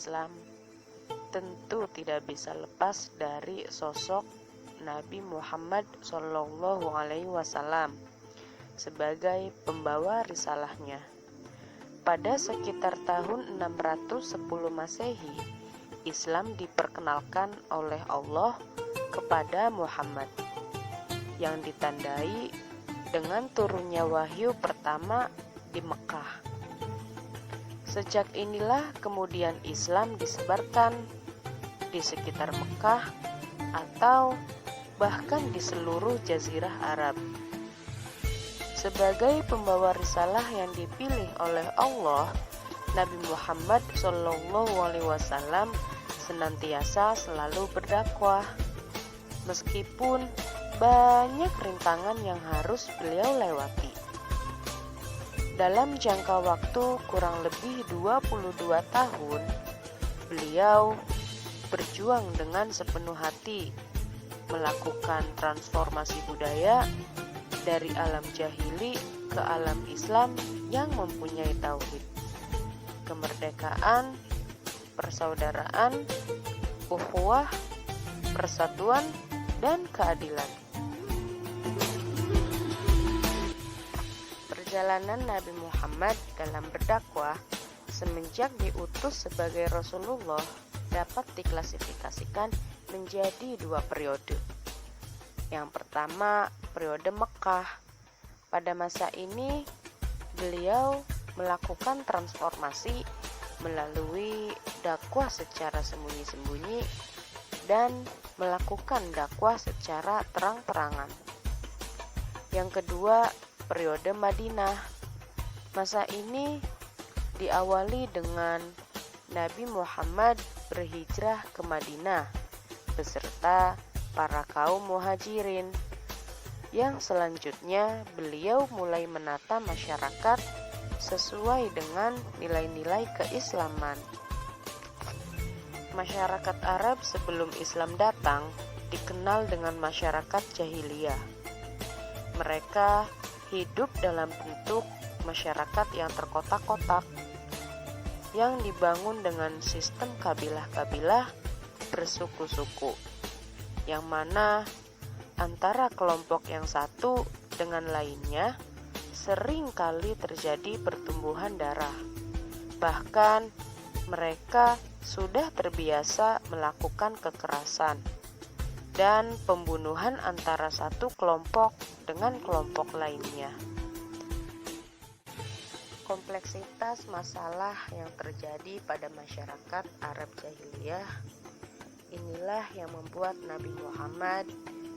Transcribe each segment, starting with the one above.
Islam tentu tidak bisa lepas dari sosok Nabi Muhammad SAW sebagai pembawa risalahnya. Pada sekitar tahun 610 Masehi, Islam diperkenalkan oleh Allah kepada Muhammad, yang ditandai dengan turunnya wahyu pertama di Mekah. Sejak inilah kemudian Islam disebarkan di sekitar Mekah atau bahkan di seluruh jazirah Arab. Sebagai pembawa risalah yang dipilih oleh Allah, Nabi Muhammad SAW senantiasa selalu berdakwah, meskipun banyak rintangan yang harus beliau lewati. Dalam jangka waktu kurang lebih 22 tahun, beliau berjuang dengan sepenuh hati melakukan transformasi budaya dari alam jahili ke alam Islam yang mempunyai tauhid, kemerdekaan, persaudaraan, ukhuwah, persatuan, dan keadilan. Perjalanan Nabi Muhammad dalam berdakwah semenjak diutus sebagai Rasulullah dapat diklasifikasikan menjadi dua periode. Yang pertama, periode Mekah. Pada masa ini, beliau melakukan transformasi melalui dakwah secara sembunyi-sembunyi dan melakukan dakwah secara terang-terangan. Yang kedua, periode Madinah. Masa ini diawali dengan Nabi Muhammad berhijrah ke Madinah beserta para kaum muhajirin, yang selanjutnya beliau mulai menata masyarakat sesuai dengan nilai-nilai keislaman. Masyarakat Arab sebelum Islam datang dikenal dengan masyarakat jahiliyah. Mereka hidup dalam bentuk masyarakat yang terkotak-kotak, yang dibangun dengan sistem kabilah-kabilah bersuku-suku, yang mana antara kelompok yang satu dengan lainnya sering kali terjadi pertumbuhan darah. Bahkan mereka sudah terbiasa melakukan kekerasan dan pembunuhan antara satu kelompok dengan kelompok lainnya. Kompleksitas masalah yang terjadi pada masyarakat Arab jahiliyah inilah yang membuat Nabi Muhammad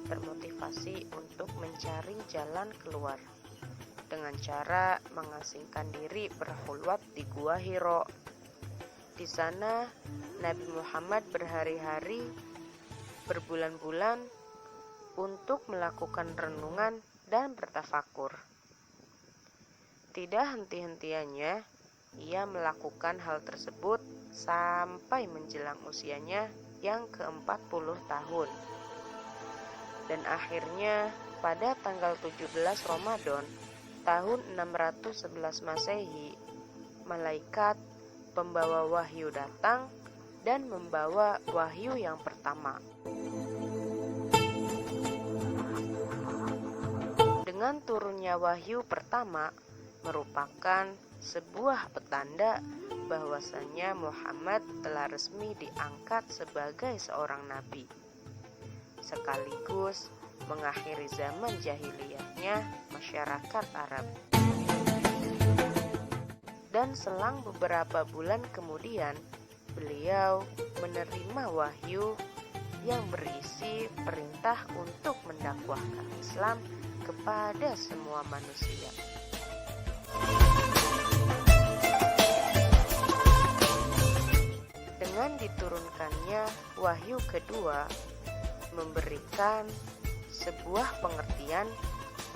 termotivasi untuk mencari jalan keluar dengan cara mengasingkan diri berkhulwat di Gua Hiro. Di sana Nabi Muhammad berhari-hari, berbulan-bulan untuk melakukan renungan dan bertafakur. Tidak henti-hentiannya ia melakukan hal tersebut sampai menjelang usianya yang ke-40 tahun. Dan akhirnya pada tanggal 17 Ramadan tahun 611 Masehi, malaikat pembawa wahyu datang dan membawa wahyu yang pertama. Dengan turunnya wahyu pertama merupakan sebuah petanda bahwasanya Muhammad telah resmi diangkat sebagai seorang nabi, sekaligus mengakhiri zaman jahiliyahnya masyarakat Arab. Dan selang beberapa bulan kemudian, beliau menerima wahyu yang berisi perintah untuk mendakwahkan Islam kepada semua manusia. Dengan diturunkannya wahyu kedua, memberikan sebuah pengertian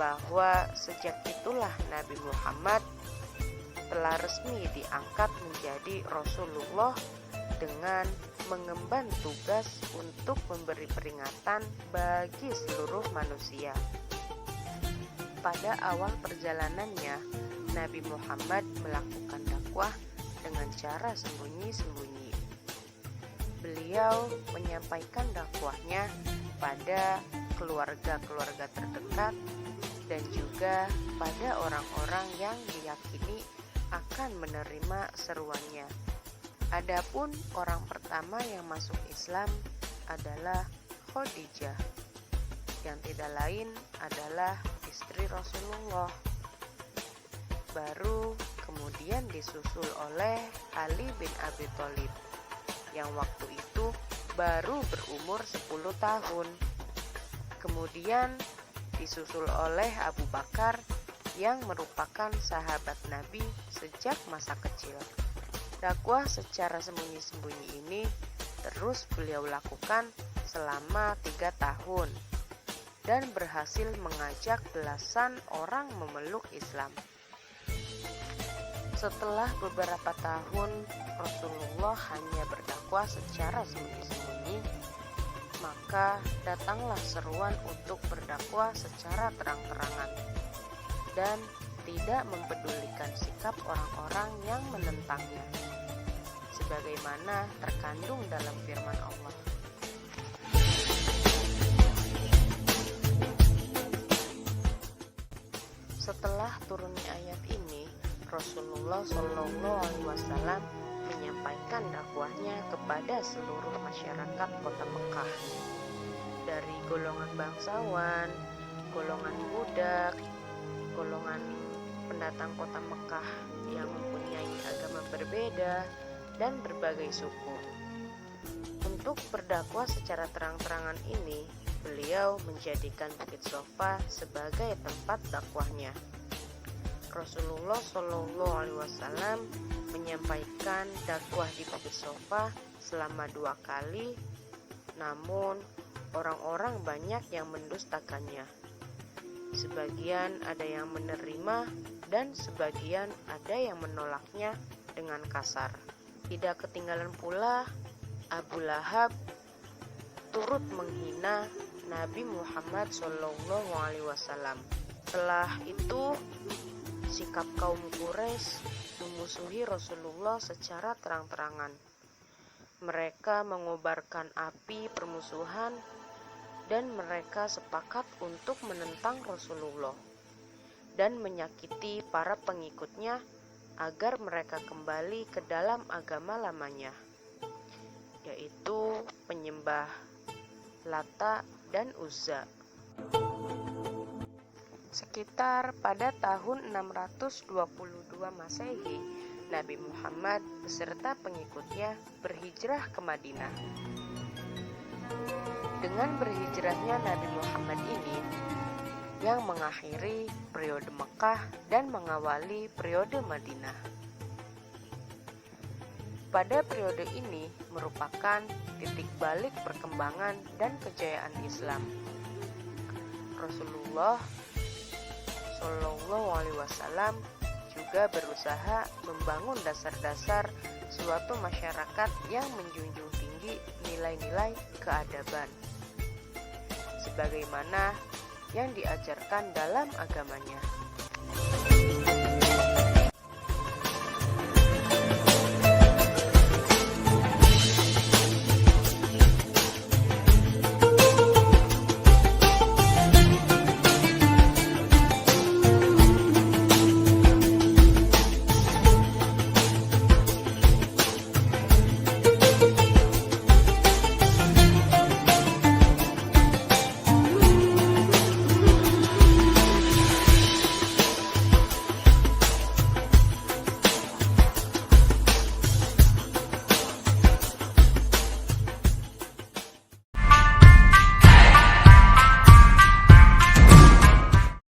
bahwa sejak itulah Nabi Muhammad telah resmi diangkat menjadi Rasulullah dengan mengemban tugas untuk memberi peringatan bagi seluruh manusia. Pada awal perjalanannya, Nabi Muhammad melakukan dakwah dengan cara sembunyi-sembunyi, beliau menyampaikan dakwahnya pada keluarga-keluarga terdekat dan juga pada orang-orang yang diyakini akan menerima seruannya. Adapun orang pertama yang masuk Islam adalah Khadijah, yang tidak lain adalah istri Rasulullah. Baru kemudian disusul oleh Ali bin Abi Thalib, yang waktu itu baru berumur 10 tahun. Kemudian disusul oleh Abu Bakar yang merupakan sahabat Nabi sejak masa kecil. Dakwah secara sembunyi-sembunyi ini terus beliau lakukan selama 3 tahun dan berhasil mengajak belasan orang memeluk Islam. Setelah beberapa tahun Rasulullah hanya berdakwah secara sembunyi-sembunyi, maka datanglah seruan untuk berdakwah secara terang-terangan dan tidak mempedulikan sikap orang-orang yang menentangnya, sebagaimana terkandung dalam firman Allah. Setelah turunnya ayat ini, Rasulullah SAW menyampaikan dakwahnya kepada seluruh masyarakat kota Mekah, dari golongan bangsawan, golongan budak, golongan pendatang kota Mekah yang mempunyai agama berbeda, dan berbagai suku. Untuk berdakwah secara terang-terangan ini, beliau menjadikan Bukit Sofa sebagai tempat dakwahnya. Rasulullah SAW menyampaikan dakwah di Bukit Sofa selama 2 kali, namun orang-orang banyak yang mendustakannya. Sebagian ada yang menerima dan sebagian ada yang menolaknya dengan kasar. Tidak ketinggalan pula Abu Lahab turut menghina Nabi Muhammad SAW. Setelah itu, sikap kaum Quraisy memusuhi Rasulullah secara terang-terangan. Mereka mengobarkan api permusuhan dan mereka sepakat untuk menentang Rasulullah dan menyakiti para pengikutnya agar mereka kembali ke dalam agama lamanya, yaitu penyembah Lata dan Uzza. Sekitar pada tahun 622 Masehi, Nabi Muhammad beserta pengikutnya berhijrah ke Madinah. Dengan berhijrahnya Nabi Muhammad ini yang mengakhiri periode Mekah dan mengawali periode Madinah. Pada periode ini merupakan titik balik perkembangan dan kejayaan Islam. Rasulullah SAW juga berusaha membangun dasar-dasar suatu masyarakat yang menjunjung tinggi nilai-nilai keadaban, sebagaimana yang diajarkan dalam agamanya.